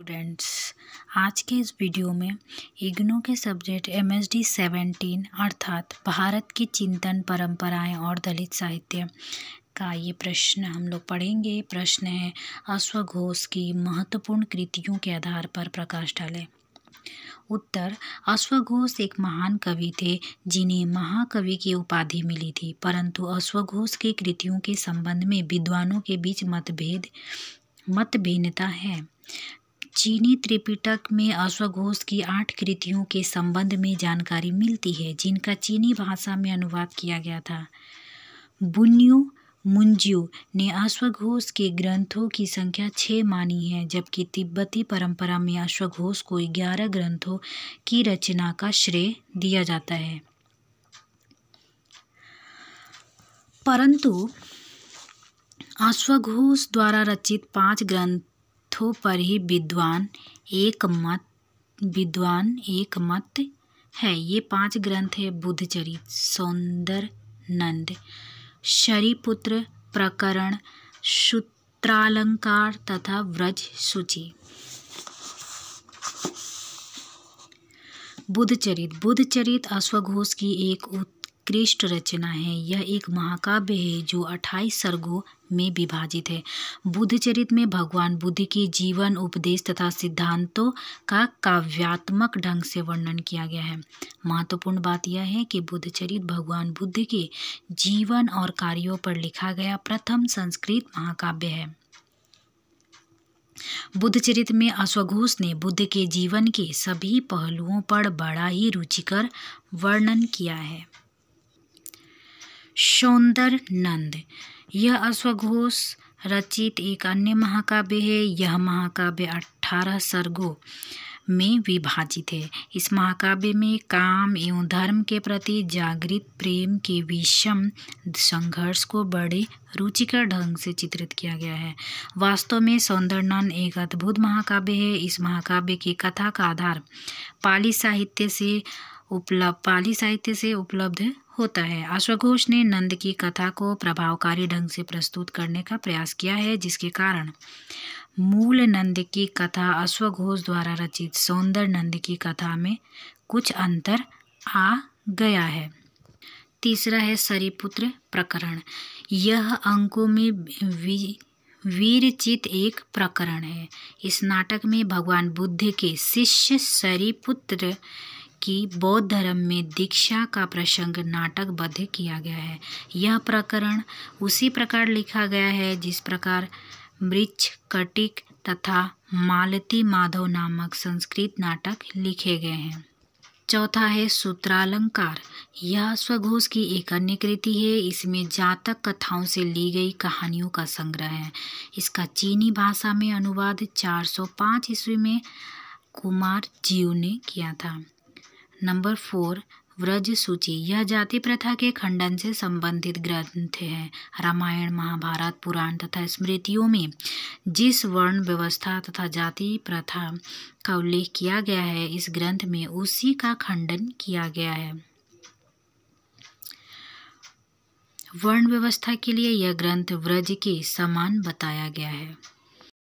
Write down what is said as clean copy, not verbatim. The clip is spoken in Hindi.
स्टूडेंट्स, आज के इस वीडियो में इग्नू के सब्जेक्ट MSD 17 अर्थात भारत की चिंतन परंपराएं और दलित साहित्य का ये प्रश्न हम लोग पढ़ेंगे। प्रश्न है, अश्वघोष की महत्वपूर्ण कृतियों के आधार पर प्रकाश डालें। उत्तर, अश्वघोष एक महान कवि थे जिन्हें महाकवि की उपाधि मिली थी, परंतु अश्वघोष की कृतियों के संबंध में विद्वानों के बीच मतभिन्नता है। चीनी त्रिपिटक में अश्वघोष की 8 कृतियों के संबंध में जानकारी मिलती है, जिनका चीनी भाषा में अनुवाद किया गया था। बुन्यू मुंज्यू ने अश्वघोष के ग्रंथों की संख्या 6 मानी है, जबकि तिब्बती परंपरा में अश्वघोष को 11 ग्रंथों की रचना का श्रेय दिया जाता है। परंतु अश्वघोष द्वारा रचित 5 ग्रंथों पर ही विद्वान एक मत है। ये 5 ग्रंथ है बुद्धचरित, सौंदर नंद, शरीपुत्र प्रकरण, सूत्रालंकार तथा व्रज सूची। बुद्धचरित अश्वघोष की एक उत्कृष्ट रचना है। यह एक महाकाव्य है जो 28 सर्गों में विभाजित है। बुद्धचरित में भगवान बुद्ध के जीवन, उपदेश तथा सिद्धांतों का काव्यात्मक ढंग से वर्णन किया गया है। महत्वपूर्ण बात यह है कि बुद्धचरित भगवान बुद्ध के जीवन और कार्यों पर लिखा गया प्रथम संस्कृत महाकाव्य है। बुद्धचरित में अश्वघोष ने बुद्ध के जीवन के सभी पहलुओं पर बड़ा ही रुचिकर वर्णन किया है। सौंदर नंद, यह अश्वघोष रचित एक अन्य महाकाव्य है। यह महाकाव्य 18 सर्गों में विभाजित है। इस महाकाव्य में काम एवं धर्म के प्रति जागृत प्रेम के विषम संघर्ष को बड़े रुचिकर ढंग से चित्रित किया गया है। वास्तव में सौंदरनंद एक अद्भुत महाकाव्य है। इस महाकाव्य की कथा का आधार पाली साहित्य से उपलब्ध होता है। अश्वघोष ने नंद की कथा को प्रभावकारी ढंग से प्रस्तुत करने का प्रयास किया है, जिसके कारण मूल नंद की कथा अश्वघोष द्वारा रचित सौंदर नंद की कथा में कुछ अंतर आ गया है। तीसरा है शरीपुत्र प्रकरण। यह अंकों में वीरचित एक प्रकरण है। इस नाटक में भगवान बुद्ध के शिष्य शरीपुत्र की बौद्ध धर्म में दीक्षा का प्रसंग नाटकबद्ध किया गया है। यह प्रकरण उसी प्रकार लिखा गया है जिस प्रकार मृच्छकटिक तथा मालती माधव नामक संस्कृत नाटक लिखे गए हैं। चौथा है सूत्रालंकार। यह अश्वघोष की एक अन्य कृति है। इसमें जातक कथाओं से ली गई कहानियों का संग्रह है। इसका चीनी भाषा में अनुवाद 405 ईस्वी में कुमार जीव ने किया था। नंबर 4, व्रज सूची। यह जाति प्रथा के खंडन से संबंधित ग्रंथ है। रामायण, महाभारत, पुराण तथा स्मृतियों में जिस वर्ण व्यवस्था तथा जाति प्रथा का उल्लेख किया गया है, इस ग्रंथ में उसी का खंडन किया गया है। वर्ण व्यवस्था के लिए यह ग्रंथ व्रज के समान बताया गया है।